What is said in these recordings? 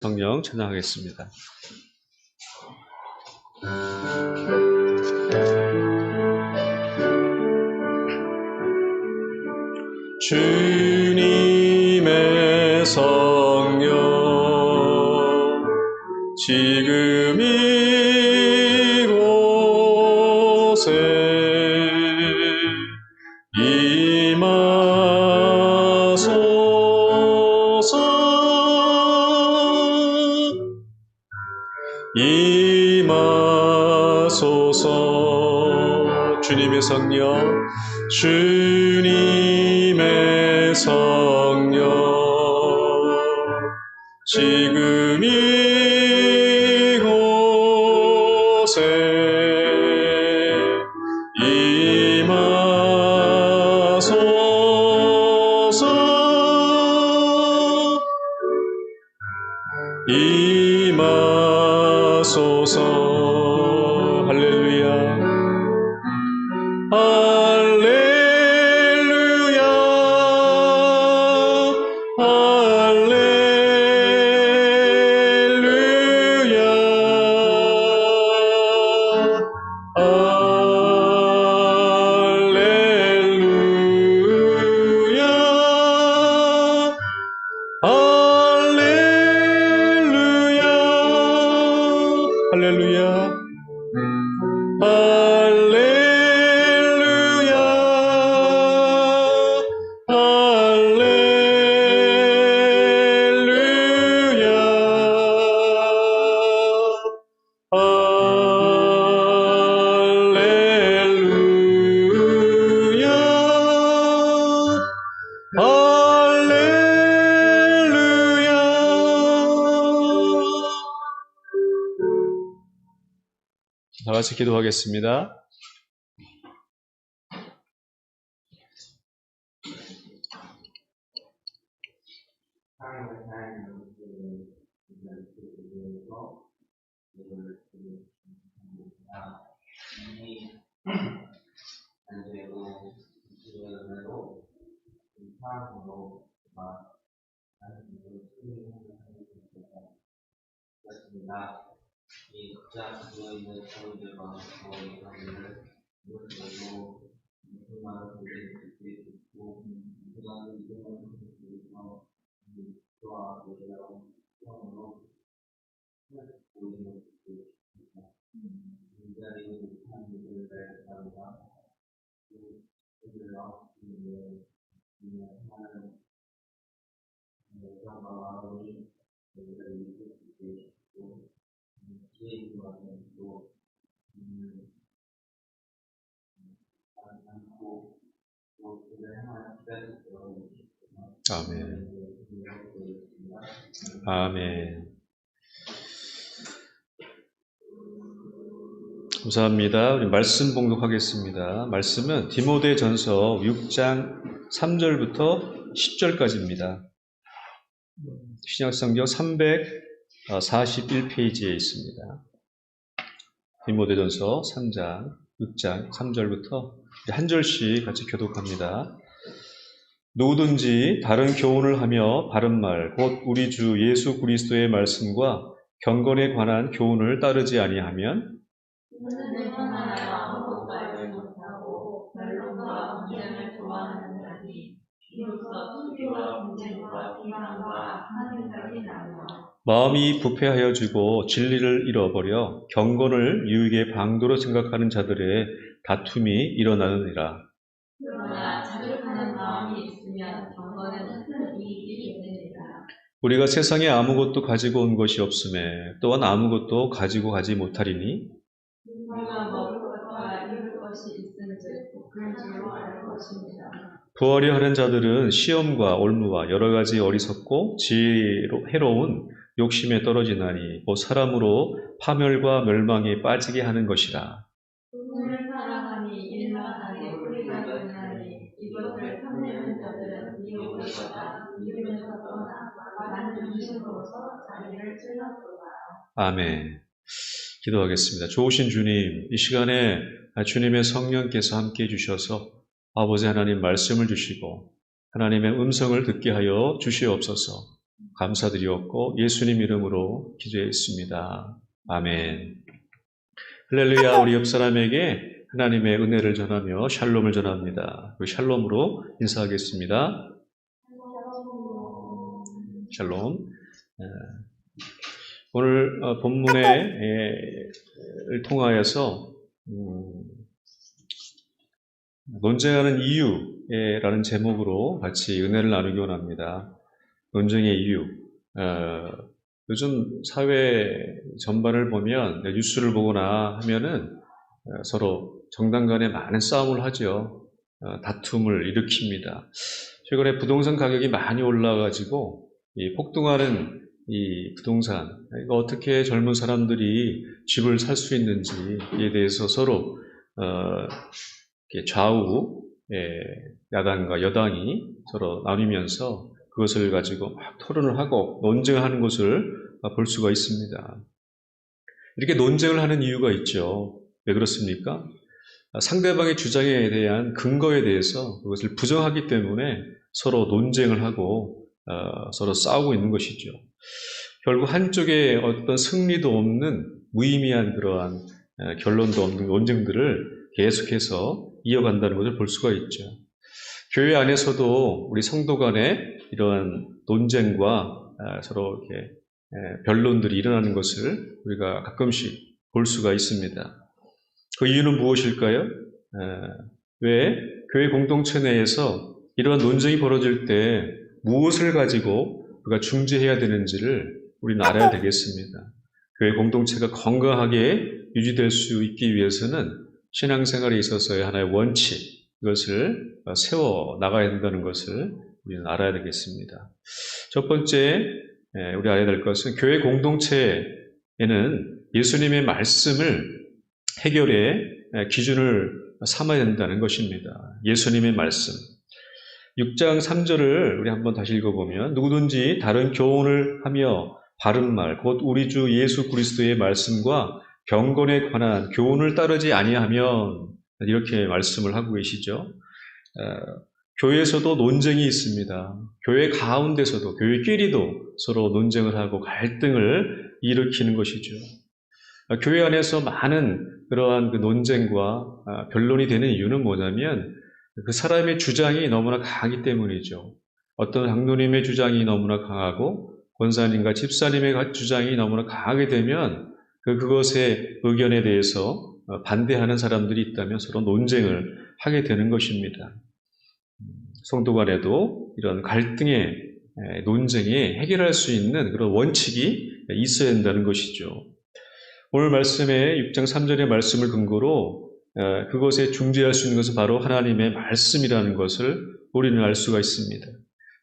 성령 찬양하겠습니다. 주님의 성령 지금 이곳에 임하소서. 주님의 성령, 주님의 성령 지금 이곳에 임하소서. 임하소서. 할렐루야, 할렐루야, 할렐루야, 할렐루야, 할렐루야, 다 같이 기도하겠습니다. 이 각자 가지고 있는 자원들과 저의 가문을 무엇으로도 무슨말을 보게 수 있고 그간 이동을 통해서 그와 노래로 수원으로 보이는 수 있습니다. 인자리고 못한 일들을 따르다 그들과 하나는 여자와 마음이 저희를 이끌 수 있게 해주시고 아멘. 아멘. 감사합니다. 우리 말씀 봉독하겠습니다. 말씀은 디모데전서 6장 3절부터 10절까지입니다. 신약성경 341페이지에 있습니다. 디모데전서 3장 6장 3절부터 한 절씩 같이 교독합니다. 누구든지 다른 교훈을 하며 바른 말, 곧 우리 주 예수 그리스도의 말씀과 경건에 관한 교훈을 따르지 아니하면 마음이 부패하여 지고 진리를 잃어버려 경건을 유익의 방도로 생각하는 자들의 다툼이 일어나느니라. 그러나 자족하는 마음이 있으면 경건은 큰 이익이 됩니다. 우리가 세상에 아무것도 가지고 온 것이 없음에 또한 아무것도 가지고 가지 못하리니 우리가 먹을 것과 입을 것이 있은즉 그런 줄로 알 것입니다. 부하려 하는 자들은 시험과 올무와 여러 가지 어리석고 지혜로운 욕심에 떨어지나니 곧 사람으로 파멸과 멸망에 빠지게 하는 것이라. 돈을 사랑하니 일만하게 뿌리가 되나니 이것을 탐내는 자들은 미혹을 거다. 믿으면서 떠나 많은 중심으로서 자기를 찔렀도다. 아멘. 기도하겠습니다. 좋으신 주님, 이 시간에 주님의 성령께서 함께해 주셔서 아버지 하나님 말씀을 주시고 하나님의 음성을 듣게 하여 주시옵소서. 감사드리었고 예수님 이름으로 기도했습니다. 아멘. 할렐루야. 우리 옆 사람에게 하나님의 은혜를 전하며 샬롬을 전합니다. 그 샬롬으로 인사하겠습니다. 샬롬. 오늘 본문을 통하여서 논쟁하는 이유라는 제목으로 같이 은혜를 나누기 원합니다. 논쟁의 이유. 요즘 사회 전반을 보면 뉴스를 보거나 하면은 서로 정당 간에 많은 싸움을 하죠. 다툼을 일으킵니다. 최근에 부동산 가격이 많이 올라가지고 이 폭등하는 이 부동산, 이거 어떻게 젊은 사람들이 집을 살 수 있는지에 대해서 서로 좌우 야당과 여당이 서로 나누면서 그것을 가지고 막 토론을 하고 논쟁하는 것을 볼 수가 있습니다. 이렇게 논쟁을 하는 이유가 있죠. 왜 그렇습니까? 상대방의 주장에 대한 근거에 대해서 그것을 부정하기 때문에 서로 논쟁을 하고 서로 싸우고 있는 것이죠. 결국 한쪽에 어떤 승리도 없는 무의미한 그러한 결론도 없는 논쟁들을 계속해서 이어간다는 것을 볼 수가 있죠. 교회 안에서도 우리 성도 간에 이러한 논쟁과 서로 이렇게 변론들이 일어나는 것을 우리가 가끔씩 볼 수가 있습니다. 그 이유는 무엇일까요? 왜 교회 공동체 내에서 이러한 논쟁이 벌어질 때 무엇을 가지고 우리가 중재해야 되는지를 우리는 알아야 되겠습니다. 교회 공동체가 건강하게 유지될 수 있기 위해서는 신앙생활에 있어서의 하나의 원칙, 이것을 세워 나가야 된다는 것을 우리는 알아야 되겠습니다. 첫 번째, 우리 알아야 될 것은 교회 공동체에는 예수님의 말씀을 해결의 기준을 삼아야 된다는 것입니다. 예수님의 말씀. 6장 3절을 우리 한번 다시 읽어보면 누구든지 다른 교훈을 하며 바른 말, 곧 우리 주 예수 그리스도의 말씀과 경건에 관한 교훈을 따르지 아니하면 이렇게 말씀을 하고 계시죠. 교회에서도 논쟁이 있습니다. 교회 가운데서도 교회끼리도 서로 논쟁을 하고 갈등을 일으키는 것이죠. 교회 안에서 많은 그러한 그 논쟁과 변론이 되는 이유는 뭐냐면 그 사람의 주장이 너무나 강하기 때문이죠. 어떤 장로님의 주장이 너무나 강하고 권사님과 집사님의 주장이 너무나 강하게 되면 그것의 의견에 대해서 반대하는 사람들이 있다면 서로 논쟁을 하게 되는 것입니다. 성도 간에도 이런 갈등의 논쟁에 해결할 수 있는 그런 원칙이 있어야 한다는 것이죠. 오늘 말씀의 6장 3절의 말씀을 근거로 그것에 중재할 수 있는 것은 바로 하나님의 말씀이라는 것을 우리는 알 수가 있습니다.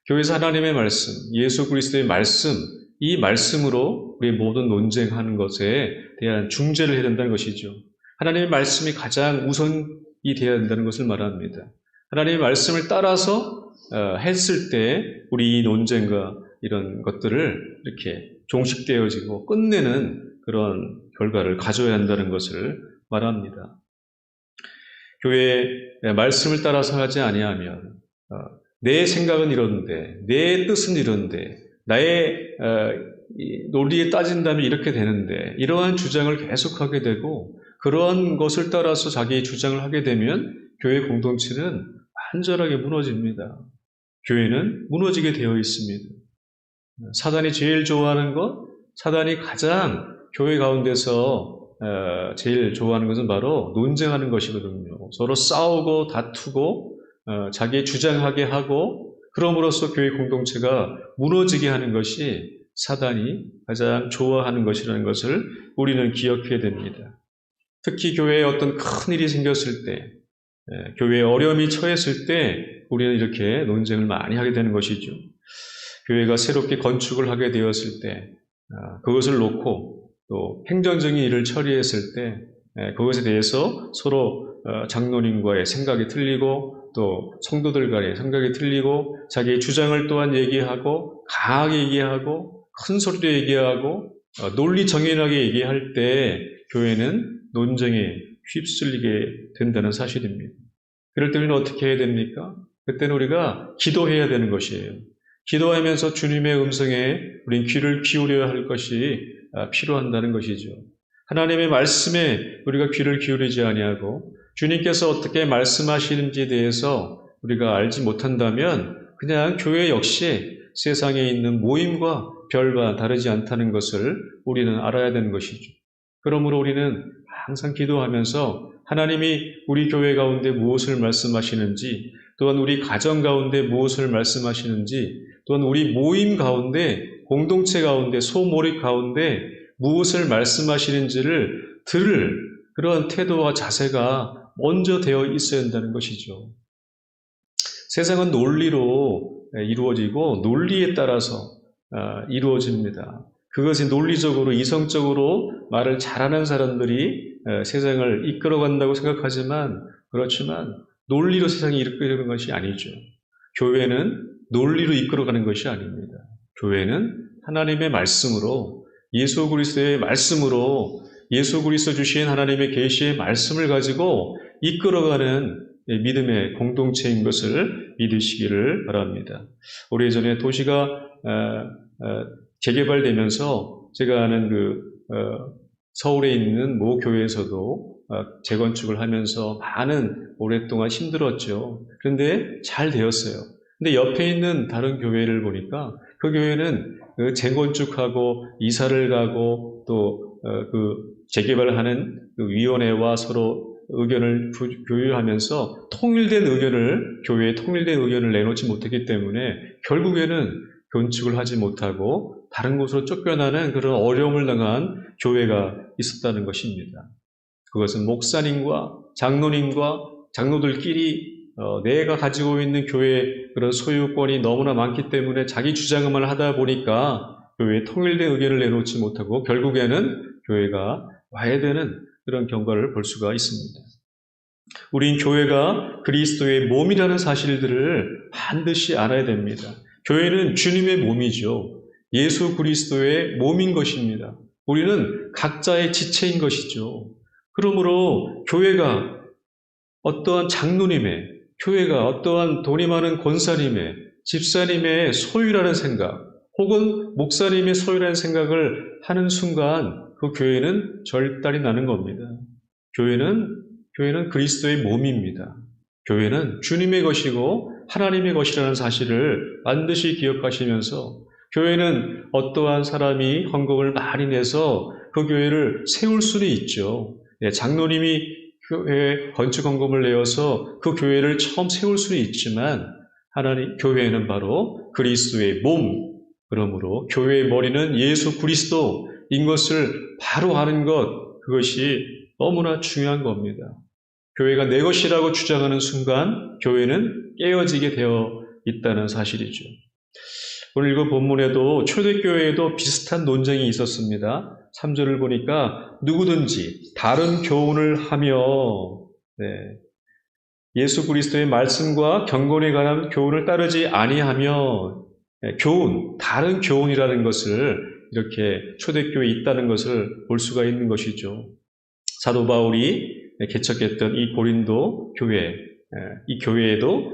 교회에서 하나님의 말씀, 예수 그리스도의 말씀, 이 말씀으로 우리의 모든 논쟁하는 것에 대한 중재를 해야 된다는 것이죠. 하나님의 말씀이 가장 우선이 되어야 된다는 것을 말합니다. 하나님의 말씀을 따라서 했을 때 우리 이 논쟁과 이런 것들을 이렇게 종식되어지고 끝내는 그런 결과를 가져야 한다는 것을 말합니다. 교회의 말씀을 따라서 하지 아니하면 내 생각은 이런데 내 뜻은 이런데 나의 논리에 따진다면 이렇게 되는데 이러한 주장을 계속하게 되고 그러한 것을 따라서 자기의 주장을 하게 되면 교회 공동체는 완전하게 무너집니다. 교회는 무너지게 되어 있습니다. 사단이 제일 좋아하는 것, 사단이 가장 교회 가운데서 제일 좋아하는 것은 바로 논쟁하는 것이거든요. 서로 싸우고 다투고 자기의 주장하게 하고 그럼으로써 교회 공동체가 무너지게 하는 것이 사단이 가장 좋아하는 것이라는 것을 우리는 기억해야 됩니다. 특히 교회에 어떤 큰 일이 생겼을 때, 교회에 어려움이 처했을 때 우리는 이렇게 논쟁을 많이 하게 되는 것이죠. 교회가 새롭게 건축을 하게 되었을 때 그것을 놓고 또 행정적인 일을 처리했을 때 그것에 대해서 서로 장로님과의 생각이 틀리고 또 성도들 간의 생각이 틀리고 자기의 주장을 또한 얘기하고 강하게 얘기하고 큰 소리로 얘기하고 논리 정연하게 얘기할 때 교회는 논쟁에 휩쓸리게 된다는 사실입니다. 그럴 때는 어떻게 해야 됩니까? 그때는 우리가 기도해야 되는 것이에요. 기도하면서 주님의 음성에 우린 귀를 기울여야 할 것이 필요한다는 것이죠. 하나님의 말씀에 우리가 귀를 기울이지 아니하고 주님께서 어떻게 말씀하시는지에 대해서 우리가 알지 못한다면 그냥 교회 역시 세상에 있는 모임과 별반 다르지 않다는 것을 우리는 알아야 되는 것이죠. 그러므로 우리는 항상 기도하면서 하나님이 우리 교회 가운데 무엇을 말씀하시는지, 또한 우리 가정 가운데 무엇을 말씀하시는지, 또한 우리 모임 가운데, 공동체 가운데, 소모임 가운데 무엇을 말씀하시는지를 들을 그런 태도와 자세가 먼저 되어 있어야 한다는 것이죠. 세상은 논리로 이루어지고 논리에 따라서 이루어집니다. 그것이 논리적으로 이성적으로 말을 잘하는 사람들이 세상을 이끌어간다고 생각하지만 그렇지만 논리로 세상이 이끌어가는 것이 아니죠. 교회는 논리로 이끌어가는 것이 아닙니다. 교회는 하나님의 말씀으로 예수 그리스도의 말씀으로 예수 그리스도 주신 하나님의 계시의 말씀을 가지고 이끌어가는 믿음의 공동체인 것을 믿으시기를 바랍니다. 오래전에 도시가 재개발되면서 제가 아는 서울에 있는 모 교회에서도 재건축을 하면서 많은 오랫동안 힘들었죠. 그런데 잘 되었어요. 근데 옆에 있는 다른 교회를 보니까 그 교회는 재건축하고 이사를 가고 또 재개발하는 위원회와 서로 의견을 교류하면서 교회에 통일된 의견을 내놓지 못했기 때문에 결국에는 건축을 하지 못하고 다른 곳으로 쫓겨나는 그런 어려움을 당한 교회가 있었다는 것입니다. 그것은 목사님과 장로님과 장로들끼리 내가 가지고 있는 교회의 그런 소유권이 너무나 많기 때문에 자기 주장만 하다 보니까 교회에 통일된 의견을 내놓지 못하고 결국에는 교회가 와야 되는 그런 경과를 볼 수가 있습니다. 우린 교회가 그리스도의 몸이라는 사실들을 반드시 알아야 됩니다. 교회는 주님의 몸이죠. 예수 그리스도의 몸인 것입니다. 우리는 각자의 지체인 것이죠. 그러므로 교회가 어떠한 장로님의, 교회가 어떠한 돈이 많은 권사님의, 집사님의 소유라는 생각, 혹은 목사님의 소유라는 생각을 하는 순간 그 교회는 절단이 나는 겁니다. 교회는 그리스도의 몸입니다. 교회는 주님의 것이고 하나님의 것이라는 사실을 반드시 기억하시면서 교회는 어떠한 사람이 헌금을 많이 내서 그 교회를 세울 수는 있죠. 장로님이 교회에 건축 헌금을 내어서 그 교회를 처음 세울 수는 있지만 교회는 바로 그리스도의 몸, 그러므로 교회의 머리는 예수 그리스도인 것을 바로 아는 것, 그것이 너무나 중요한 겁니다. 교회가 내 것이라고 주장하는 순간 교회는 깨어지게 되어 있다는 사실이죠. 오늘 읽은 본문에도 초대교회에도 비슷한 논쟁이 있었습니다. 3절을 보니까 누구든지 다른 교훈을 하며 예수 그리스도의 말씀과 경건에 관한 교훈을 따르지 아니하며 다른 교훈이라는 것을 이렇게 초대교회에 있다는 것을 볼 수가 있는 것이죠. 사도 바울이 개척했던 이 고린도 교회, 이 교회에도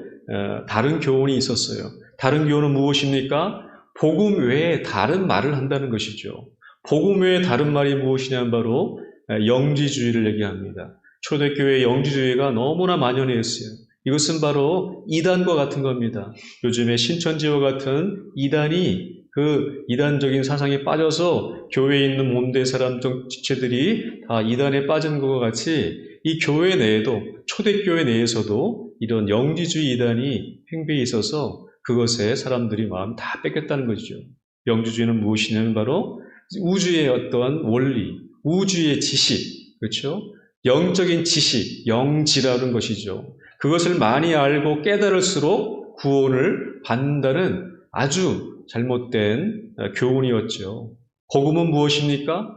다른 교훈이 있었어요. 다른 교훈은 무엇입니까? 복음 외에 다른 말을 한다는 것이죠. 복음 외에 다른 말이 무엇이냐면 바로 영지주의를 얘기합니다. 초대교회의 영지주의가 너무나 만연해 있어요. 이것은 바로 이단과 같은 겁니다. 요즘에 신천지와 같은 이단이 그 이단적인 사상에 빠져서 교회에 있는 몸대 사람 지체들이 다 이단에 빠진 것과 같이 이 교회 내에도 초대교회 내에서도 이런 영지주의 이단이 팽배해 있어서 그것에 사람들이 마음 다 뺏겼다는 것이죠. 영지주의는 무엇이냐면 바로 우주의 어떠한 원리, 우주의 지식, 그렇죠? 영적인 지식, 영지라는 것이죠. 그것을 많이 알고 깨달을수록 구원을 받는다는 아주 잘못된 교훈이었죠. 복음은 무엇입니까?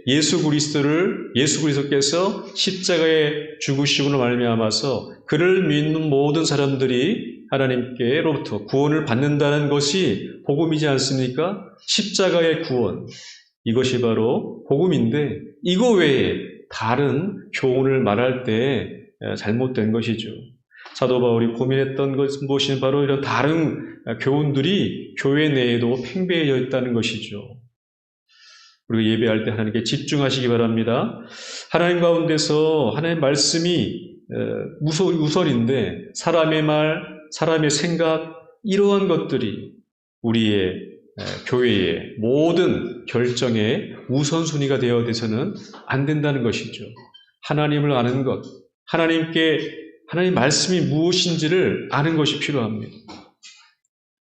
예수 그리스도께서 십자가에 죽으심으로 말미암아서 그를 믿는 모든 사람들이 하나님께로부터 구원을 받는다는 것이 복음이지 않습니까? 십자가의 구원, 이것이 바로 복음인데 이거 외에 다른 교훈을 말할 때 잘못된 것이죠. 사도 바울이 고민했던 것은 무엇이냐? 바로 이런 다른 교훈들이 교회 내에도 팽배해져 있다는 것이죠. 우리가 예배할 때 하나님께 집중하시기 바랍니다. 하나님 가운데서 하나님의 말씀이 우선인데 사람의 말, 사람의 생각 이러한 것들이 우리의 교회의 모든 결정의 우선순위가 되어서는 안 된다는 것이죠. 하나님을 아는 것, 하나님 말씀이 무엇인지를 아는 것이 필요합니다.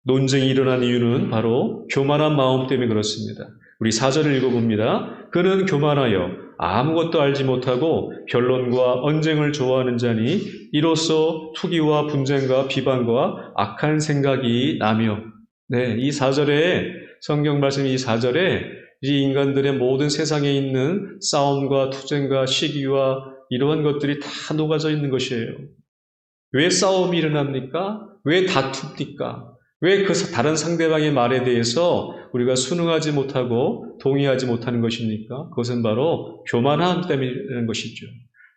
논쟁이 일어난 이유는 바로 교만한 마음 때문에 그렇습니다. 우리 4절을 읽어봅니다. 그는 교만하여 아무것도 알지 못하고 변론과 언쟁을 좋아하는 자니 이로써 투기와 분쟁과 비방과 악한 생각이 나며. 네, 이 4절에 성경 말씀 이 4절에 이 인간들의 모든 세상에 있는 싸움과 투쟁과 시기와 이러한 것들이 다 녹아져 있는 것이에요. 왜 싸움이 일어납니까? 왜 다툽니까? 왜 그 다른 상대방의 말에 대해서 우리가 순응하지 못하고 동의하지 못하는 것입니까? 그것은 바로 교만함 때문이라는 것이죠.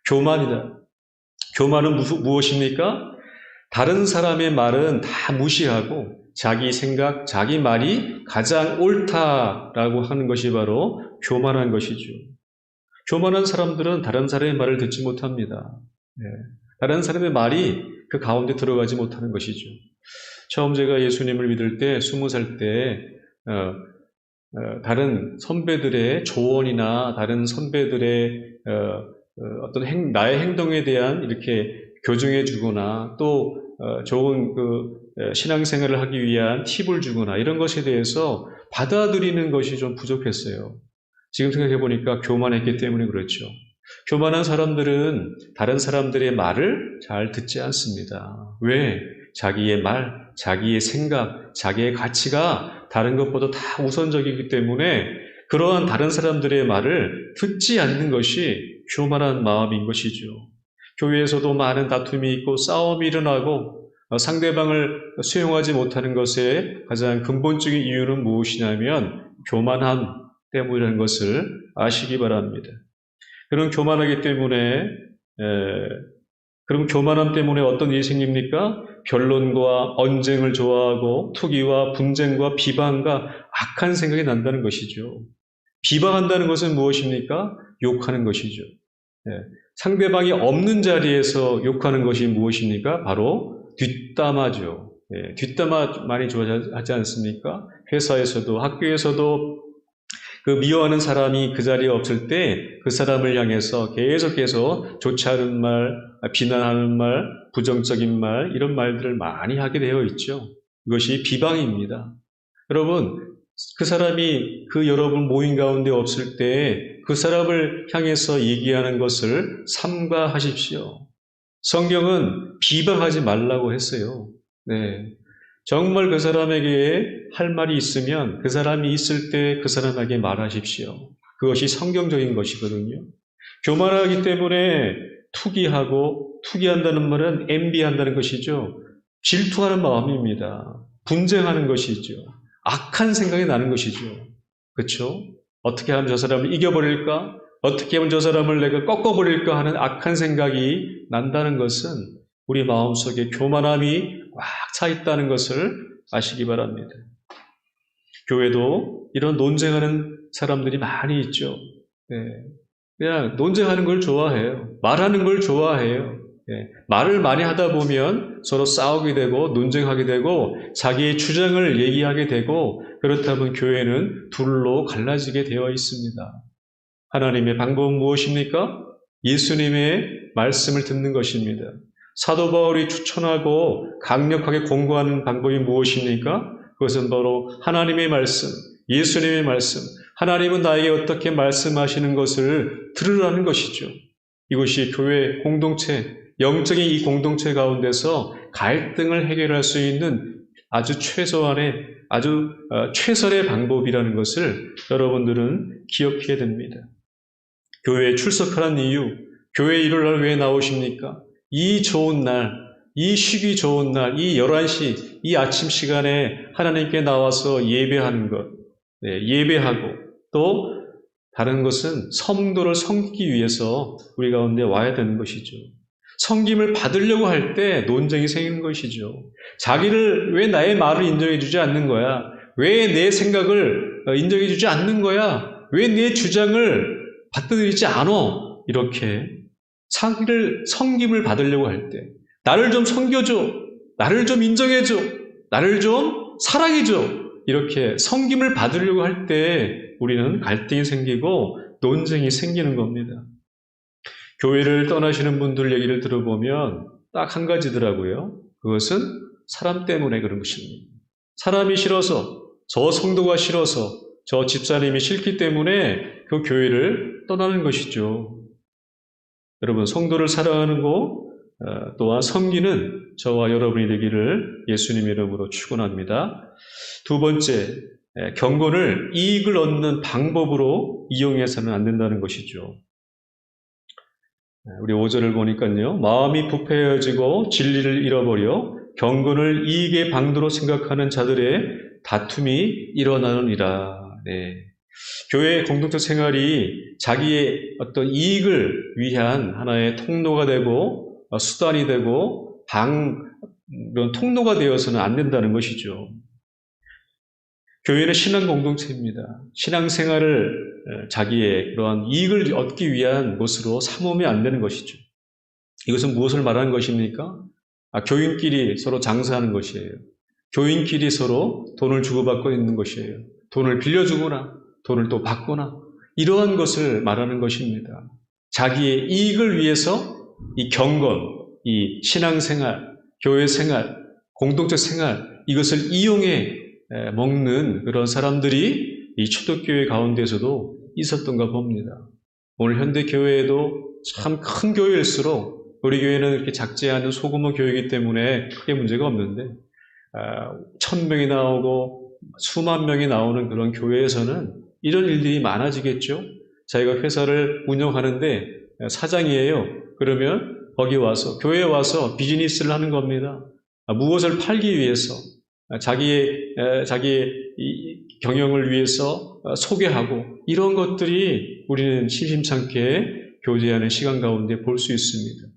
교만이다. 교만은 무엇입니까? 다른 사람의 말은 다 무시하고 자기 생각, 자기 말이 가장 옳다라고 하는 것이 바로 교만한 것이죠. 교만한 사람들은 다른 사람의 말을 듣지 못합니다. 다른 사람의 말이 그 가운데 들어가지 못하는 것이죠. 처음 제가 예수님을 믿을 때 20살 때 다른 선배들의 조언이나 다른 선배들의 어떤 나의 행동에 대한 이렇게 교정해 주거나 또 좋은 신앙생활을 하기 위한 팁을 주거나 이런 것에 대해서 받아들이는 것이 좀 부족했어요. 지금 생각해 보니까 교만했기 때문에 그렇죠. 교만한 사람들은 다른 사람들의 말을 잘 듣지 않습니다. 왜? 자기의 말, 자기의 생각, 자기의 가치가 다른 것보다 다 우선적이기 때문에 그러한 다른 사람들의 말을 듣지 않는 것이 교만한 마음인 것이죠. 교회에서도 많은 다툼이 있고 싸움이 일어나고 상대방을 수용하지 못하는 것의 가장 근본적인 이유는 무엇이냐면 교만함 때문이라는 것을 아시기 바랍니다. 그런 교만하기 때문에 그럼 교만함 때문에 어떤 일이 생깁니까? 변론과 언쟁을 좋아하고 투기와 분쟁과 비방과 악한 생각이 난다는 것이죠. 비방한다는 것은 무엇입니까? 욕하는 것이죠. 상대방이 없는 자리에서 욕하는 것이 무엇입니까? 바로 뒷담화죠. 뒷담화 많이 좋아하지 않습니까? 회사에서도 학교에서도 그 미워하는 사람이 그 자리에 없을 때 그 사람을 향해서 계속해서 좋지 않은 말, 비난하는 말, 부정적인 말 이런 말들을 많이 하게 되어 있죠. 이것이 비방입니다. 여러분, 그 사람이 그 여러분 모임 가운데 없을 때 그 사람을 향해서 얘기하는 것을 삼가하십시오. 성경은 비방하지 말라고 했어요. 네. 정말 그 사람에게 할 말이 있으면 그 사람이 있을 때 그 사람에게 말하십시오. 그것이 성경적인 것이거든요. 교만하기 때문에 투기한다는 말은 envy한다는 것이죠. 질투하는 마음입니다. 분쟁하는 것이죠. 악한 생각이 나는 것이죠. 그렇죠? 어떻게 하면 저 사람을 이겨버릴까? 어떻게 하면 저 사람을 내가 꺾어버릴까 하는 악한 생각이 난다는 것은 우리 마음속에 교만함이 꽉 차 있다는 것을 아시기 바랍니다. 교회도 이런 논쟁하는 사람들이 많이 있죠. 그냥 논쟁하는 걸 좋아해요. 말하는 걸 좋아해요. 말을 많이 하다 보면 서로 싸우게 되고 논쟁하게 되고 자기의 주장을 얘기하게 되고 그렇다면 교회는 둘로 갈라지게 되어 있습니다. 하나님의 방법은 무엇입니까? 예수님의 말씀을 듣는 것입니다. 사도 바울이 추천하고 강력하게 공고하는 방법이 무엇입니까? 그것은 바로 하나님의 말씀, 예수님의 말씀, 하나님은 나에게 어떻게 말씀하시는 것을 들으라는 것이죠. 이것이 교회 공동체, 영적인 이 공동체 가운데서 갈등을 해결할 수 있는 아주 최선의 방법이라는 것을 여러분들은 기억해야 됩니다. 교회에 출석하는 이유, 교회 일요일 날 왜 나오십니까? 이 좋은 날, 이 쉬기 좋은 날, 이 11시, 이 아침 시간에 하나님께 나와서 예배하는 것, 예배하고 또 다른 것은 성도를 섬기기 위해서 우리 가운데 와야 되는 것이죠. 섬김을 받으려고 할 때 논쟁이 생기는 것이죠. 자기를 왜 나의 말을 인정해 주지 않는 거야? 왜 내 생각을 인정해 주지 않는 거야? 왜 내 주장을 받아들이지 않어? 이렇게 자기를 섬김을 받으려고 할 때 나를 좀 섬겨줘, 나를 좀 인정해줘, 나를 좀 사랑해줘, 이렇게 섬김을 받으려고 할 때 우리는 갈등이 생기고 논쟁이 생기는 겁니다. 교회를 떠나시는 분들 얘기를 들어보면 딱 한 가지더라고요. 그것은 사람 때문에 그런 것입니다. 사람이 싫어서, 저 성도가 싫어서, 저 집사님이 싫기 때문에 그 교회를 떠나는 것이죠. 여러분, 성도를 사랑하는 것 또한 섬기는 저와 여러분이 되기를 예수님 이름으로 축원합니다. 두 번째, 경건을 이익을 얻는 방법으로 이용해서는 안 된다는 것이죠. 우리 5절을 보니까요. 마음이 부패해지고 진리를 잃어버려 경건을 이익의 방도로 생각하는 자들의 다툼이 일어나느니라. 네. 교회 공동체 생활이 자기의 어떤 이익을 위한 하나의 통로가 되고 수단이 되고 이런 통로가 되어서는 안 된다는 것이죠. 교회는 신앙 공동체입니다. 신앙생활을 자기의 그러한 이익을 얻기 위한 것으로 삼으면 안 되는 것이죠. 이것은 무엇을 말하는 것입니까? 교인끼리 서로 장사하는 것이에요. 교인끼리 서로 돈을 주고받고 있는 것이에요. 돈을 빌려주거나 돈을 또 받거나 이러한 것을 말하는 것입니다. 자기의 이익을 위해서 이 경건, 이 신앙생활, 교회생활, 공동체 생활 이것을 이용해 먹는 그런 사람들이 이 초대교회 가운데서도 있었던가 봅니다. 오늘 현대교회에도 참 큰 교회일수록 우리 교회는 이렇게 작지 않은 소규모 교회이기 때문에 크게 문제가 없는데 1000명이 나오고 수만 명이 나오는 그런 교회에서는 이런 일들이 많아지겠죠. 자기가 회사를 운영하는데 사장이에요. 그러면 거기 와서 교회에 와서 비즈니스를 하는 겁니다. 무엇을 팔기 위해서 자기의 경영을 위해서 소개하고 이런 것들이 우리는 심심찮게 교제하는 시간 가운데 볼 수 있습니다.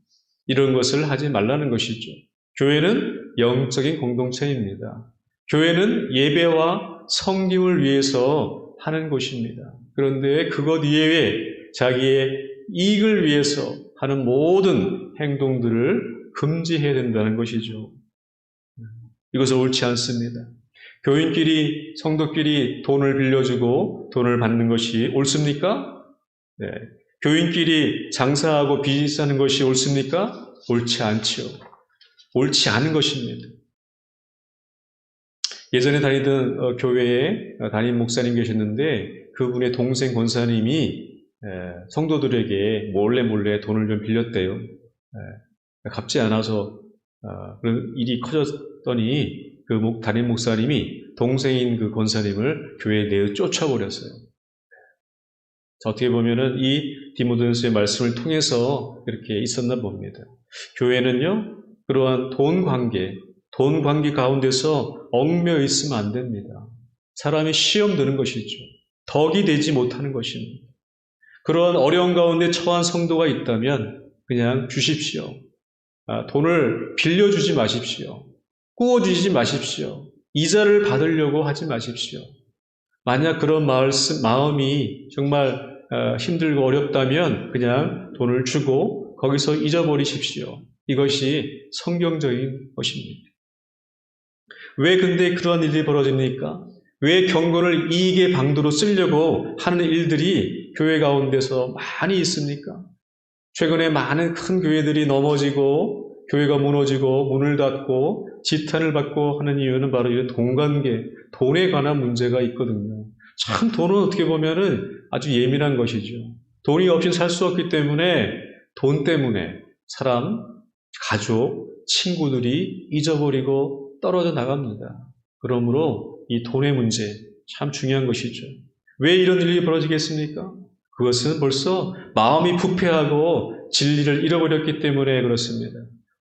이런 것을 하지 말라는 것이죠. 교회는 영적인 공동체입니다. 교회는 예배와 섬김을 위해서 하는 곳입니다. 그런데 그것 이외에 자기의 이익을 위해서 하는 모든 행동들을 금지해야 된다는 것이죠. 이것은 옳지 않습니다. 교인끼리, 성도끼리 돈을 빌려주고 돈을 받는 것이 옳습니까? 네. 교인끼리 장사하고 비즈니스하는 것이 옳습니까? 옳지 않지요. 옳지 않은 것입니다. 예전에 다니던 교회에 담임 목사님 계셨는데 그분의 동생 권사님이 성도들에게 몰래 돈을 좀 빌렸대요. 갚지 않아서 그런 일이 커졌더니 그 담임 목사님이 동생인 그 권사님을 교회에 내어 쫓아버렸어요. 어떻게 보면은 이 디모데전서의 말씀을 통해서 이렇게 있었나 봅니다. 교회는요, 그러한 돈 관계 가운데서 얽매여 있으면 안 됩니다. 사람이 시험 드는 것이죠. 덕이 되지 못하는 것입니다. 그러한 어려운 가운데 처한 성도가 있다면 그냥 주십시오. 돈을 빌려주지 마십시오. 꾸어주지 마십시오. 이자를 받으려고 하지 마십시오. 만약 그런 마음이 정말 힘들고 어렵다면 그냥 돈을 주고 거기서 잊어버리십시오. 이것이 성경적인 것입니다. 왜 근데 그런 일이 벌어집니까? 왜 경건을 이익의 방도로 쓰려고 하는 일들이 교회 가운데서 많이 있습니까? 최근에 많은 큰 교회들이 넘어지고 교회가 무너지고 문을 닫고 지탄을 받고 하는 이유는 바로 이 돈관계, 돈에 관한 문제가 있거든요. 참 돈은 어떻게 보면은 아주 예민한 것이죠. 돈이 없이는 살 수 없기 때문에 돈 때문에 사람, 가족, 친구들이 잊어버리고 떨어져 나갑니다. 그러므로 이 돈의 문제 참 중요한 것이죠. 왜 이런 일이 벌어지겠습니까? 그것은 벌써 마음이 부패하고 진리를 잃어버렸기 때문에 그렇습니다.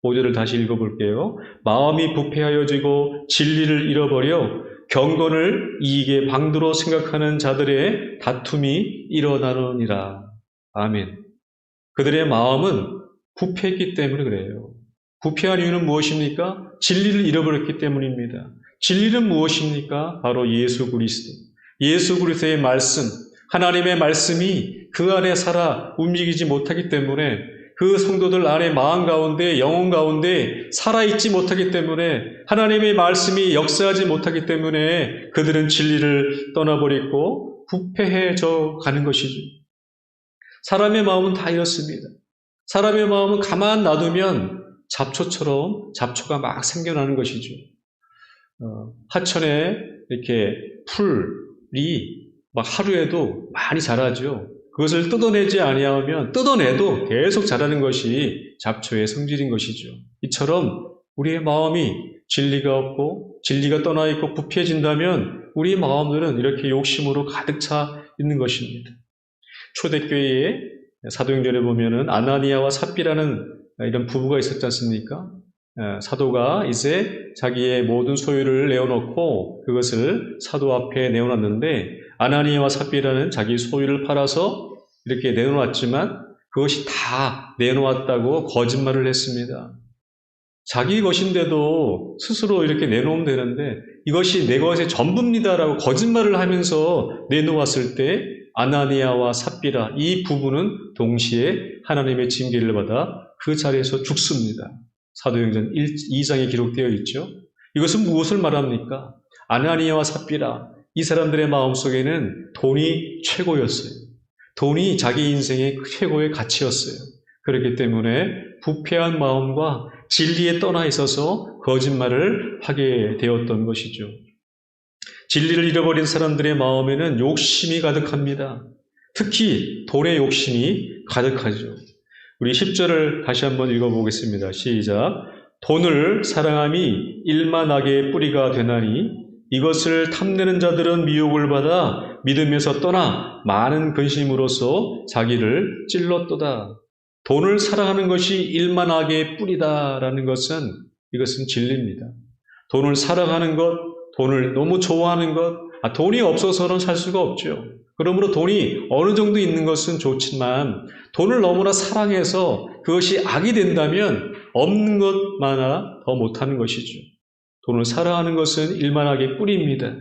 5절을 다시 읽어볼게요. 마음이 부패하여지고 진리를 잃어버려 경건을 이익의 방도로 생각하는 자들의 다툼이 일어나느니라. 아멘. 그들의 마음은 부패했기 때문에 그래요. 부패한 이유는 무엇입니까? 진리를 잃어버렸기 때문입니다. 진리는 무엇입니까? 바로 예수 그리스도. 예수 그리스도의 말씀, 하나님의 말씀이 그 안에 살아 움직이지 못하기 때문에 그 성도들 안에 마음 가운데 영혼 가운데 살아있지 못하기 때문에 하나님의 말씀이 역사하지 못하기 때문에 그들은 진리를 떠나버리고 부패해져 가는 것이죠. 사람의 마음은 다 이렇습니다. 사람의 마음은 가만 놔두면 잡초처럼 잡초가 막 생겨나는 것이죠. 하천에 이렇게 풀이 막 하루에도 많이 자라죠. 그것을 뜯어내지 아니하면 뜯어내도 계속 자라는 것이 잡초의 성질인 것이죠. 이처럼 우리의 마음이 진리가 없고 진리가 떠나 있고 부패해진다면 우리 마음들은 이렇게 욕심으로 가득 차 있는 것입니다. 초대교회에 사도행전에 보면은 아나니아와 삽비라는 이런 부부가 있었지 않습니까? 사도가 이제 자기의 모든 소유를 내어놓고 그것을 사도 앞에 내어놨는데 아나니아와 삽비라는 자기 소유를 팔아서 이렇게 내놓았지만 그것이 다 내놓았다고 거짓말을 했습니다. 자기 것인데도 스스로 이렇게 내놓으면 되는데 이것이 내 것의 전부입니다라고 거짓말을 하면서 내놓았을 때 아나니아와 삽비라 이 부부는 동시에 하나님의 징계를 받아 그 자리에서 죽습니다. 사도행전 2장에 기록되어 있죠. 이것은 무엇을 말합니까? 아나니아와 삽비라 이 사람들의 마음속에는 돈이 최고였어요. 돈이 자기 인생의 최고의 가치였어요. 그렇기 때문에 부패한 마음과 진리에 떠나 있어서 거짓말을 하게 되었던 것이죠. 진리를 잃어버린 사람들의 마음에는 욕심이 가득합니다. 특히 돈의 욕심이 가득하죠. 우리 10절을 다시 한번 읽어보겠습니다. 시작. 돈을 사랑함이 일만 악의 뿌리가 되나니 이것을 탐내는 자들은 미혹을 받아 믿음에서 떠나 많은 근심으로써 자기를 찔렀도다. 돈을 사랑하는 것이 일만 악의 뿌리다라는 것은 이것은 진리입니다. 돈을 사랑하는 것, 돈을 너무 좋아하는 것, 돈이 없어서는 살 수가 없죠. 그러므로 돈이 어느 정도 있는 것은 좋지만 돈을 너무나 사랑해서 그것이 악이 된다면 없는 것마나 더 못하는 것이죠. 돈을 사랑하는 것은 일만악의 뿌리입니다.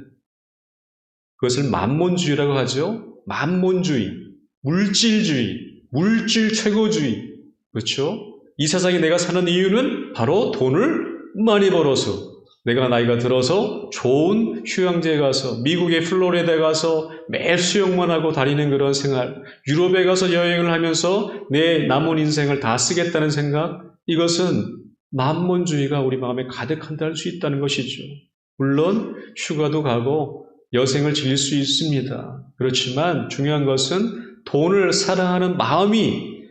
그것을 만몬주의라고 하죠. 만몬주의, 물질주의, 물질 최고주의. 그렇죠? 이 세상에 내가 사는 이유는 바로 돈을 많이 벌어서 내가 나이가 들어서 좋은 휴양지에 가서 미국의 플로리다에 가서 매일 수영만 하고 다니는 그런 생활, 유럽에 가서 여행을 하면서 내 남은 인생을 다 쓰겠다는 생각, 이것은 만몬주의가 우리 마음에 가득한다 할 수 있다는 것이죠. 물론 휴가도 가고 여생을 즐길 수 있습니다. 그렇지만 중요한 것은 돈을 사랑하는 마음이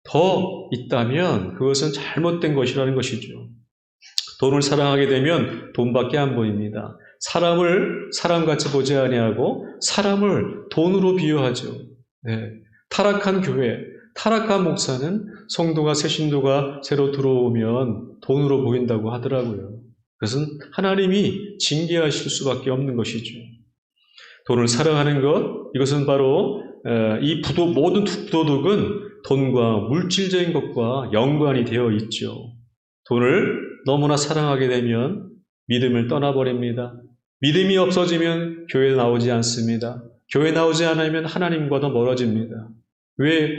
더 있다면 그것은 잘못된 것이라는 것이죠. 돈을 사랑하게 되면 돈밖에 안 보입니다. 사람을 사람같이 보지 아니하고 사람을 돈으로 비유하죠. 네. 타락한 교회, 타락한 목사는 성도가 새 신도가 새로 들어오면 돈으로 보인다고 하더라고요. 그것은 하나님이 징계하실 수밖에 없는 것이죠. 돈을 사랑하는 것, 이것은 바로 이 모든 부도덕은 돈과 물질적인 것과 연관이 되어 있죠. 돈을 너무나 사랑하게 되면 믿음을 떠나버립니다. 믿음이 없어지면 교회 나오지 않습니다. 교회 나오지 않으면 하나님과 더 멀어집니다. 왜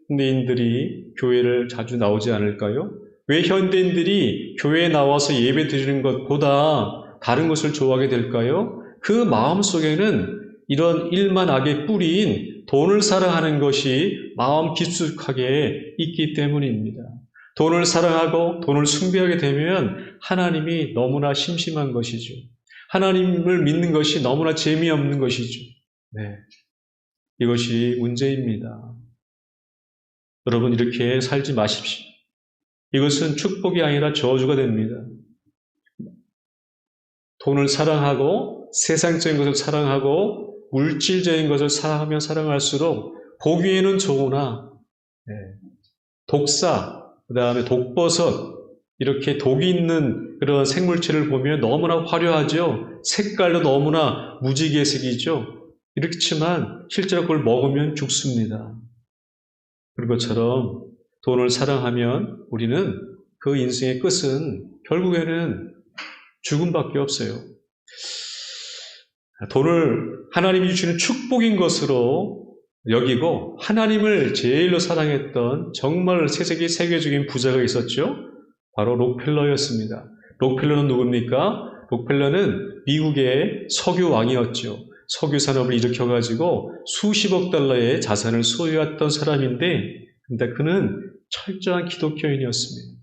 현대인들이 교회를 자주 나오지 않을까요? 왜 현대인들이 교회에 나와서 예배 드리는 것보다 다른 것을 좋아하게 될까요? 그 마음속에는 이런 일만 악의 뿌리인 돈을 사랑하는 것이 마음 깊숙하게 있기 때문입니다. 돈을 사랑하고 돈을 숭배하게 되면 하나님이 너무나 심심한 것이죠. 하나님을 믿는 것이 너무나 재미없는 것이죠. 네, 이것이 문제입니다. 여러분 이렇게 살지 마십시오. 이것은 축복이 아니라 저주가 됩니다. 돈을 사랑하고 세상적인 것을 사랑하고 물질적인 것을 사랑하면 사랑할수록 보기에는 좋으나 독사, 그 다음에 독버섯, 이렇게 독이 있는 그런 생물체를 보면 너무나 화려하죠. 색깔도 너무나 무지개색이죠. 이렇지만 실제로 그걸 먹으면 죽습니다. 그런 것처럼 돈을 사랑하면 우리는 그 인생의 끝은 결국에는 죽음밖에 없어요. 돈을 하나님이 주시는 축복인 것으로 여기고 하나님을 제일로 사랑했던 정말 세계적인 부자가 있었죠. 바로 록펠러였습니다. 록펠러는 누굽니까? 록펠러는 미국의 석유 왕이었죠. 석유 산업을 일으켜가지고 수십억 달러의 자산을 소유했던 사람인데, 근데 그는 철저한 기독교인이었습니다.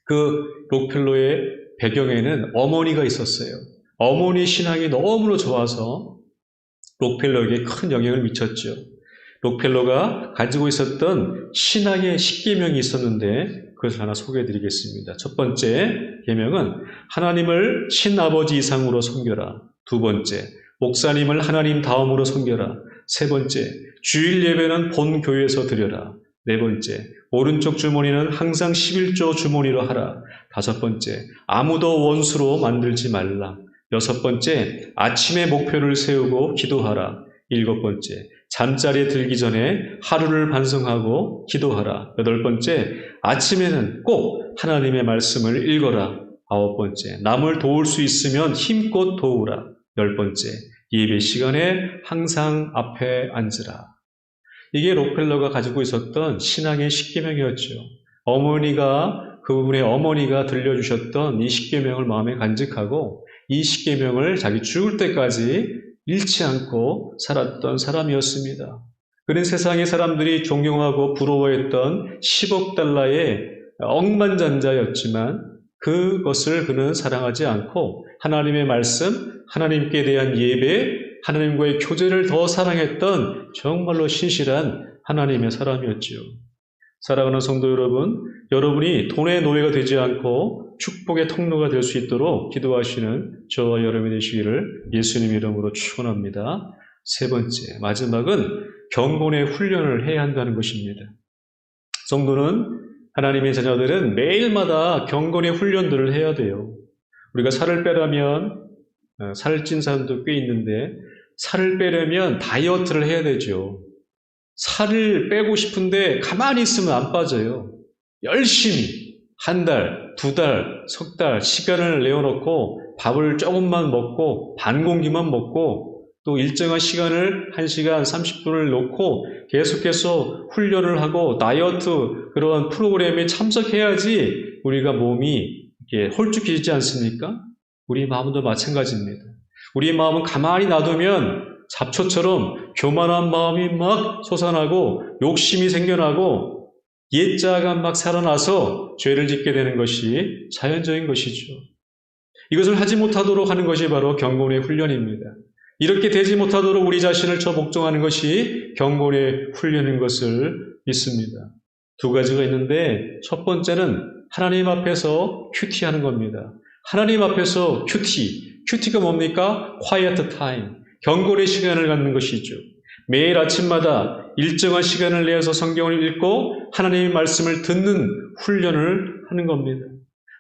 그 록펠러의 배경에는 어머니가 있었어요. 어머니 신앙이 너무나 좋아서 록펠러에게 큰 영향을 미쳤죠. 록펠러가 가지고 있었던 신앙의 10계명이 있었는데 그것을 하나 소개해드리겠습니다. 첫 번째 계명은 하나님을 친아버지 이상으로 섬겨라. 두 번째, 목사님을 하나님 다음으로 섬겨라. 세 번째, 주일 예배는 본 교회에서 드려라. 네 번째, 오른쪽 주머니는 항상 11조 주머니로 하라. 다섯 번째, 아무도 원수로 만들지 말라. 여섯 번째, 아침에 목표를 세우고 기도하라. 일곱 번째, 잠자리에 들기 전에 하루를 반성하고 기도하라. 여덟 번째, 아침에는 꼭 하나님의 말씀을 읽어라. 아홉 번째, 남을 도울 수 있으면 힘껏 도우라. 열 번째, 예배 시간에 항상 앞에 앉으라. 이게 록펠러가 가지고 있었던 신앙의 10계명이었죠. 그분의 어머니가 들려주셨던 이 10계명을 마음에 간직하고 이 10계명을 자기 죽을 때까지 잃지 않고 살았던 사람이었습니다. 그는 세상의 사람들이 존경하고 부러워했던 10억 달러의 억만장자였지만 그것을 그는 사랑하지 않고 하나님의 말씀, 하나님께 대한 예배, 하나님과의 교제를 더 사랑했던 정말로 신실한 하나님의 사람이었지요. 사랑하는 성도 여러분, 여러분이 돈의 노예가 되지 않고 축복의 통로가 될 수 있도록 기도하시는 저와 여러분이 되시기를 예수님 이름으로 축원합니다. 세 번째, 마지막은 경건의 훈련을 해야 한다는 것입니다. 성도는 하나님의 자녀들은 매일마다 경건의 훈련들을 해야 돼요. 우리가 살을 빼려면 살찐 사람도 꽤 있는데 살을 빼려면 다이어트를 해야 되죠. 살을 빼고 싶은데 가만히 있으면 안 빠져요. 열심히 한 달, 두 달, 석 달 시간을 내어놓고 밥을 조금만 먹고 반 공기만 먹고 또 일정한 시간을 1시간 30분을 놓고 계속해서 훈련을 하고 다이어트 그러한 프로그램에 참석해야지 우리가 몸이 이렇게 홀쭉해지지 않습니까? 우리 마음도 마찬가지입니다. 우리 마음은 가만히 놔두면 잡초처럼 교만한 마음이 막 솟아나고 욕심이 생겨나고 옛자가 막 살아나서 죄를 짓게 되는 것이 자연적인 것이죠. 이것을 하지 못하도록 하는 것이 바로 경건의 훈련입니다. 이렇게 되지 못하도록 우리 자신을 목종하는 것이 경건의 훈련인 것을 믿습니다. 두 가지가 있는데 첫 번째는 하나님 앞에서 큐티하는 겁니다. 하나님 앞에서 큐티가 뭡니까? quiet time. 경건의 시간을 갖는 것이죠. 매일 아침마다 일정한 시간을 내어서 성경을 읽고 하나님의 말씀을 듣는 훈련을 하는 겁니다.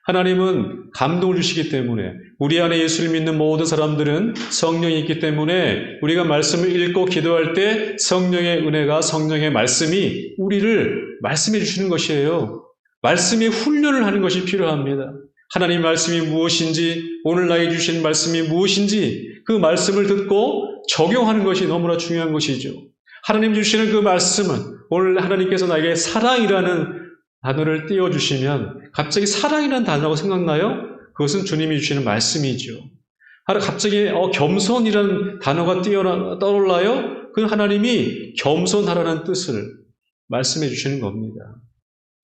하나님은 감동을 주시기 때문에 우리 안에 예수를 믿는 모든 사람들은 성령이 있기 때문에 우리가 말씀을 읽고 기도할 때 성령의 은혜가 성령의 말씀이 우리를 말씀해 주시는 것이에요. 말씀의 훈련을 하는 것이 필요합니다. 하나님의 말씀이 무엇인지, 오늘 나에게 주신 말씀이 무엇인지 그 말씀을 듣고 적용하는 것이 너무나 중요한 것이죠. 하나님 주시는 그 말씀은 오늘 하나님께서 나에게 사랑이라는 단어를 띄워주시면 갑자기 사랑이라는 단어가 생각나요? 그것은 주님이 주시는 말씀이죠. 갑자기 겸손이라는 단어가 떠올라요? 그 하나님이 겸손하라는 뜻을 말씀해 주시는 겁니다.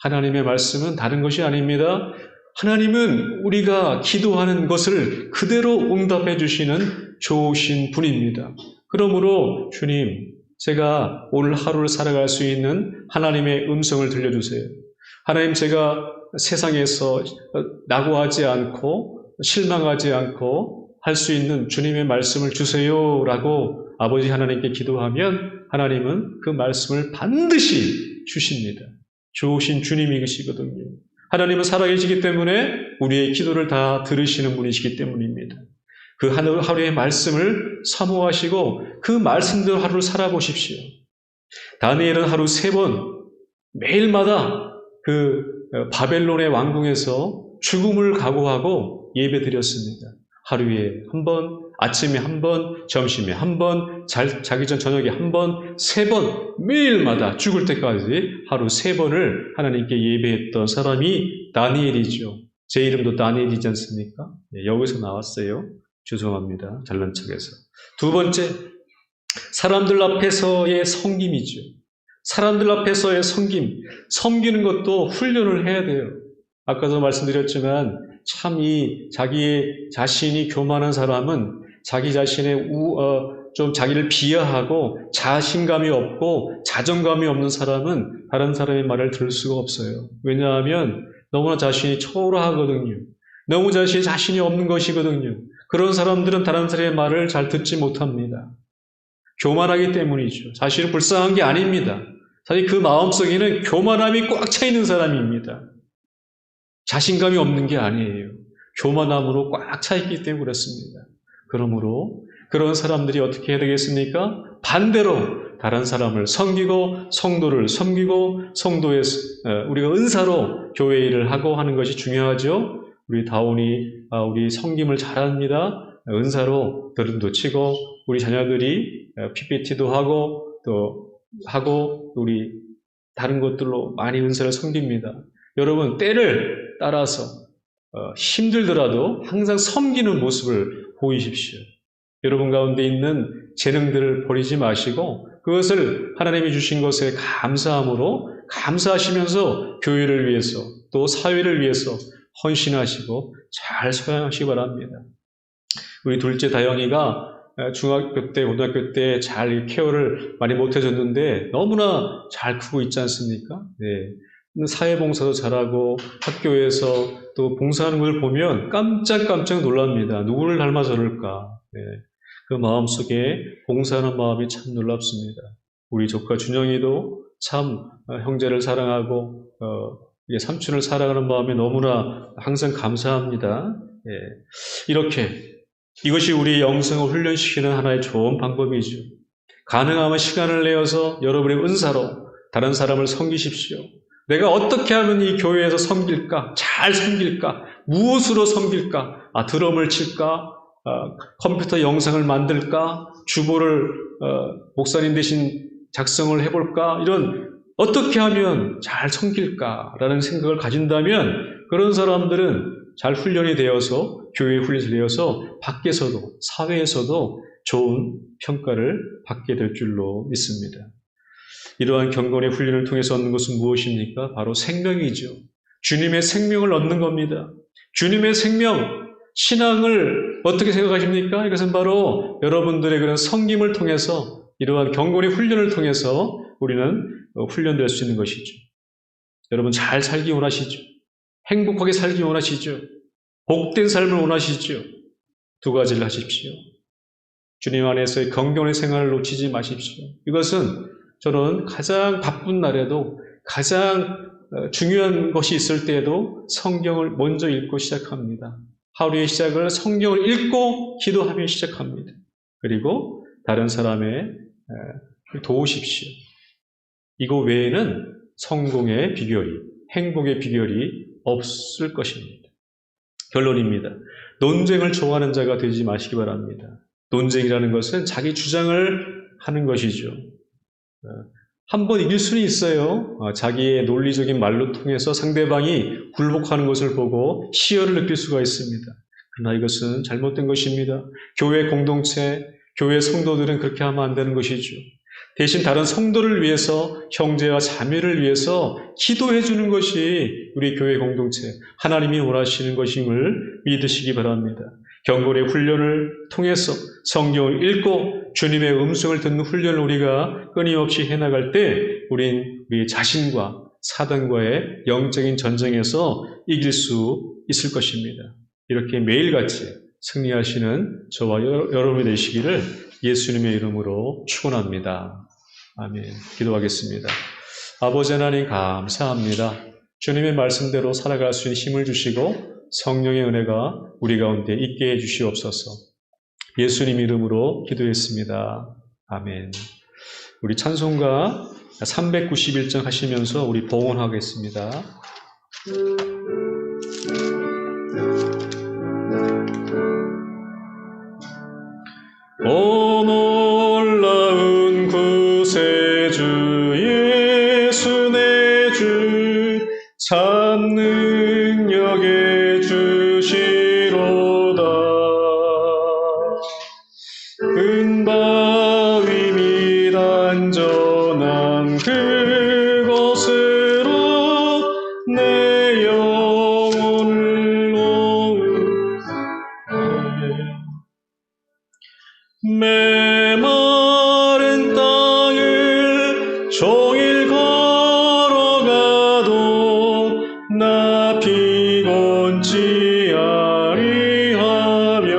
하나님의 말씀은 다른 것이 아닙니다. 하나님은 우리가 기도하는 것을 그대로 응답해 주시는 좋으신 분입니다. 그러므로 주님, 제가 오늘 하루를 살아갈 수 있는 하나님의 음성을 들려주세요. 하나님, 제가 세상에서 낙오하지 않고 실망하지 않고 할 수 있는 주님의 말씀을 주세요라고 아버지 하나님께 기도하면 하나님은 그 말씀을 반드시 주십니다. 좋으신 주님이 계시거든요. 하나님은 살아계시기 때문에 우리의 기도를 다 들으시는 분이시기 때문입니다. 그 하루의 말씀을 사모하시고 그 말씀대로 하루를 살아보십시오. 다니엘은 하루 3번 매일마다 그 바벨론의 왕궁에서 죽음을 각오하고 예배드렸습니다. 하루에 한 번, 아침에 한 번, 점심에 한 번, 자기 전 저녁에 한 번, 3번, 매일마다 죽을 때까지 하루 3번을 하나님께 예배했던 사람이 다니엘이죠. 제 이름도 다니엘이지 않습니까? 여기서 나왔어요. 죄송합니다. 잘난 척해서. 두 번째, 사람들 앞에서의 섬김이죠. 사람들 앞에서의 섬기는 것도 훈련을 해야 돼요. 아까도 말씀드렸지만 참 이 자기의 자신이 교만한 사람은 자기 자신의 좀 자기를 비하하고 자신감이 없고 자존감이 없는 사람은 다른 사람의 말을 들을 수가 없어요. 왜냐하면 너무나 자신이 초라하거든요. 너무 자신이 없는 것이거든요. 그런 사람들은 다른 사람의 말을 잘 듣지 못합니다. 교만하기 때문이죠. 사실은 불쌍한 게 아닙니다. 사실 그 마음속에는 교만함이 꽉 차 있는 사람입니다. 자신감이 없는 게 아니에요. 교만함으로 꽉 차 있기 때문에 그렇습니다. 그러므로 그런 사람들이 어떻게 해야 되겠습니까? 반대로 다른 사람을 섬기고 성도를 섬기고 성도의 우리가 은사로 교회 일을 하고 하는 것이 중요하죠. 우리 다운이 우리 섬김을 잘합니다. 은사로 드럼도 치고 우리 자녀들이 PPT도 하고 또 우리 다른 것들로 많이 은사를 섬깁니다. 여러분 때를 따라서 힘들더라도 항상 섬기는 모습을 보이십시오. 여러분 가운데 있는 재능들을 버리지 마시고 그것을 하나님이 주신 것에 감사하시면서 교회를 위해서 또 사회를 위해서 헌신하시고 잘 소양하시기 바랍니다. 우리 둘째 다영이가 중학교 때, 고등학교 때 잘 케어를 많이 못해줬는데 너무나 잘 크고 있지 않습니까? 네. 사회봉사도 잘하고 학교에서 또 봉사하는 걸 보면 깜짝 놀랍니다. 누구를 닮아 저럴까? 네. 그 마음속에 봉사하는 마음이 참 놀랍습니다. 우리 조카 준영이도 참 형제를 사랑하고 삼촌을 사랑하는 마음이 너무나 항상 감사합니다. 네. 이것이 우리 영성을 훈련시키는 하나의 좋은 방법이죠. 가능하면 시간을 내어서 여러분의 은사로 다른 사람을 섬기십시오. 내가 어떻게 하면 이 교회에서 섬길까? 잘 섬길까? 무엇으로 섬길까? 드럼을 칠까? 컴퓨터 영상을 만들까? 주보를 목사님 대신 작성을 해볼까? 이런 어떻게 하면 잘 섬길까라는 생각을 가진다면 그런 사람들은 잘 훈련이 되어서 교회에 훈련이 되어서 밖에서도 사회에서도 좋은 평가를 받게 될 줄로 믿습니다. 이러한 경건의 훈련을 통해서 얻는 것은 무엇입니까? 바로 생명이죠. 주님의 생명을 얻는 겁니다. 주님의 생명, 신앙을 어떻게 생각하십니까? 이것은 바로 여러분들의 그런 섬김을 통해서 이러한 경건의 훈련을 통해서 우리는 훈련될 수 있는 것이죠. 여러분 잘 살기 원하시죠? 행복하게 살기 원하시죠? 복된 삶을 원하시죠? 두 가지를 하십시오. 주님 안에서의 경건의 생활을 놓치지 마십시오. 이것은 저는 가장 바쁜 날에도 가장 중요한 것이 있을 때에도 성경을 먼저 읽고 시작합니다. 하루의 시작을 성경을 읽고 기도하며 시작합니다. 그리고 다른 사람의 도우십시오. 이거 외에는 성공의 비결이, 행복의 비결이 없을 것입니다. 결론입니다. 논쟁을 좋아하는 자가 되지 마시기 바랍니다. 논쟁이라는 것은 자기 주장을 하는 것이죠. 한 번 이길 수는 있어요. 자기의 논리적인 말로 통해서 상대방이 굴복하는 것을 보고 희열을 느낄 수가 있습니다. 그러나 이것은 잘못된 것입니다. 교회 공동체, 교회 성도들은 그렇게 하면 안 되는 것이죠. 대신 다른 성도를 위해서, 형제와 자매를 위해서 기도해 주는 것이 우리 교회 공동체, 하나님이 원하시는 것임을 믿으시기 바랍니다. 경건의 훈련을 통해서 성경을 읽고 주님의 음성을 듣는 훈련을 우리가 끊임없이 해나갈 때 우린 우리 자신과 사단과의 영적인 전쟁에서 이길 수 있을 것입니다. 이렇게 매일같이 승리하시는 저와 여러분이 되시기를 예수님의 이름으로 축원합니다. 아멘. 기도하겠습니다. 아버지 하나님 감사합니다. 주님의 말씀대로 살아갈 수 있는 힘을 주시고 성령의 은혜가 우리 가운데 있게 해 주시옵소서. 예수님 이름으로 기도했습니다. 아멘. 우리 찬송가 391장 하시면서 우리 봉헌하겠습니다. 오 놀라운 구세주 예수 내 주 참 능력의 주시로다. 은바위 및 안전한 그곳으로 내 영혼을 놓으네. 메마른 땅을 종일 걸어가도 나 피곤치 아니하며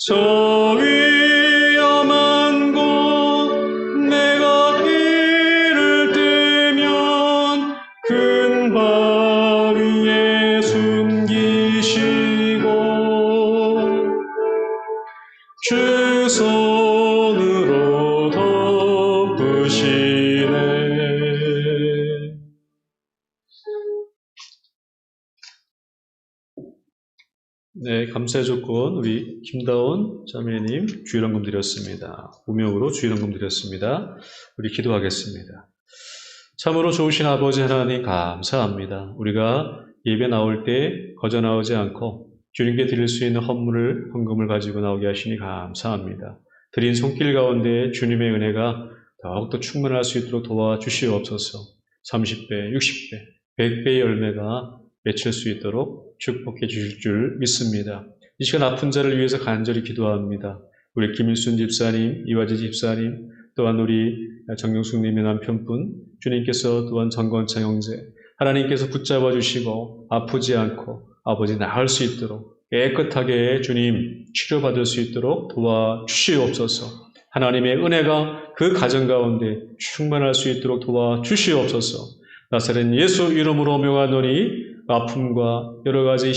저 위험한 곳 내가 이를 뜨면 큰 바위에 숨기시고 주 손으로 덮으시네. 네, 감사의 조건 우리 김다운 자매님 주일헌금 드렸습니다. 무명으로 주일헌금 드렸습니다. 우리 기도하겠습니다. 참으로 좋으신 아버지 하나님 감사합니다. 우리가 예배 나올 때 거저 나오지 않고 주님께 드릴 수 있는 헌금을 가지고 나오게 하시니 감사합니다. 드린 손길 가운데 주님의 은혜가 더욱더 충만할 수 있도록 도와주시옵소서. 30배, 60배, 100배의 열매가 맺힐 수 있도록 축복해 주실 줄 믿습니다. 이 시간 아픈 자를 위해서 간절히 기도합니다. 우리 김일순 집사님, 이화재 집사님, 또한 우리 정경숙님의 남편분, 주님께서 또한 정건창 형제, 하나님께서 붙잡아 주시고 아프지 않고 아버지 나을 수 있도록 깨끗하게 주님 치료받을 수 있도록 도와주시옵소서. 하나님의 은혜가 그 가정 가운데 충만할 수 있도록 도와주시옵소서. 나사렛 예수 이름으로 명하노니 아픔과 여러 가지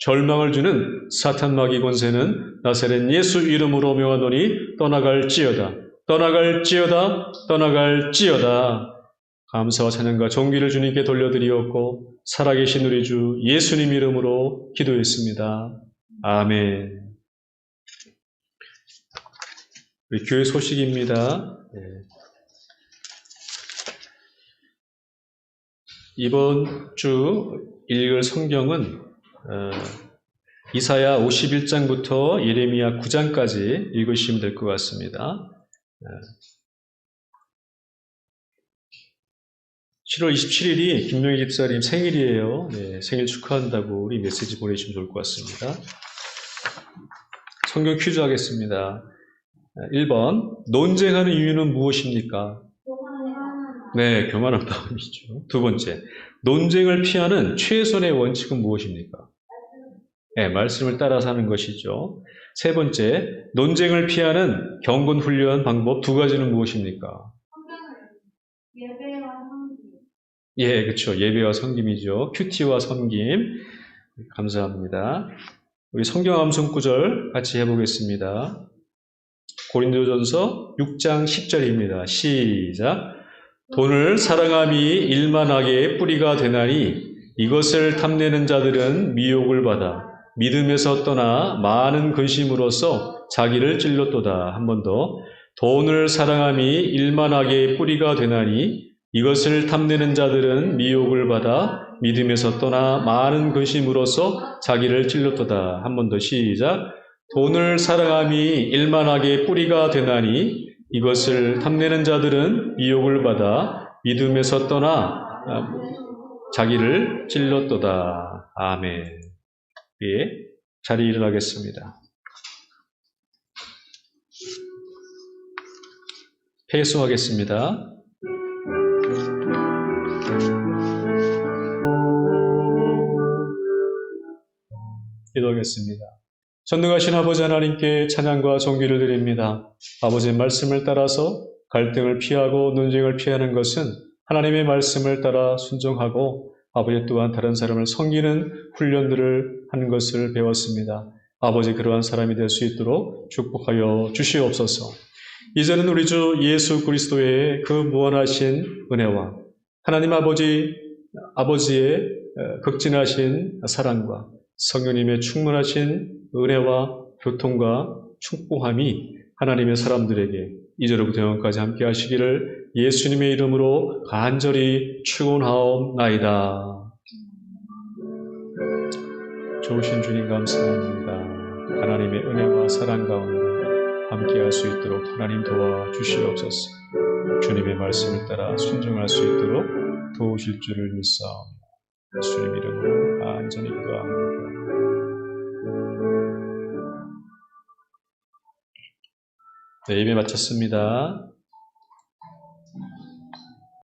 절망을 주는 사탄 마귀 권세는 나사렛 예수 이름으로 명하노니 떠나갈지어다. 떠나갈지어다. 떠나갈지어다. 감사와 찬양과 존귀를 주님께 돌려드리었고 살아계신 우리 주 예수님 이름으로 기도했습니다. 아멘. 우리 교회 소식입니다. 이번 주 읽을 성경은 이사야 51장부터 예레미야 9장까지 읽으시면 될 것 같습니다. 7월 27일이 김명희 집사님 생일이에요. 네, 생일 축하한다고 우리 메시지 보내주시면 좋을 것 같습니다. 성경 퀴즈 하겠습니다. 1번, 논쟁하는 이유는 무엇입니까? 네, 교만한 마음이죠. 두 번째, 논쟁을 피하는 최선의 원칙은 무엇입니까? 네, 말씀을 따라 사는 것이죠. 세 번째, 논쟁을 피하는 경건 훈련 방법 두 가지는 무엇입니까? 예배와 성김. 예, 그렇죠. 예배와 섬김이죠. 큐티와 섬김. 감사합니다. 우리 성경 암송 구절 같이 해보겠습니다. 고린도전서 6장 10절입니다. 시작. 돈을 사랑함이 일만하게 뿌리가 되나니 이것을 탐내는 자들은 미혹을 받아 믿음에서 떠나 많은 근심으로써 자기를 찔렀도다. 한 번 더. 돈을 사랑함이 일만하게 뿌리가 되나니 이것을 탐내는 자들은 미혹을 받아 믿음에서 떠나 많은 근심으로써 자기를 찔렀도다. 한 번 더 시작. 돈을 사랑함이 일만하게 뿌리가 되나니 이것을 탐내는 자들은 미혹을 받아 믿음에서 떠나 자기를 찔렀도다. 아멘. 예, 자리에 일어나겠습니다. 폐수하겠습니다. 기도하겠습니다. 전능하신 아버지 하나님께 찬양과 존귀를 드립니다. 아버지의 말씀을 따라서 갈등을 피하고 논쟁을 피하는 것은 하나님의 말씀을 따라 순종하고 아버지 또한 다른 사람을 섬기는 훈련들을 하는 것을 배웠습니다. 아버지 그러한 사람이 될 수 있도록 축복하여 주시옵소서. 이제는 우리 주 예수 그리스도의 그 무한하신 은혜와 하나님 아버지의 극진하신 사랑과 성령님의 충만하신 은혜와 교통과 축복함이 하나님의 사람들에게 이제로부터 영원까지 함께 하시기를 예수님의 이름으로 간절히 축원하옵나이다. 좋으신 주님 감사합니다. 하나님의 은혜와 사랑 가운데 함께 할 수 있도록 하나님 도와주시옵소서. 주님의 말씀을 따라 순종할 수 있도록 도우실 줄을 믿사옵니다. 예수님 이름으로 간절히 기도합니다. 네, 예배 마쳤습니다.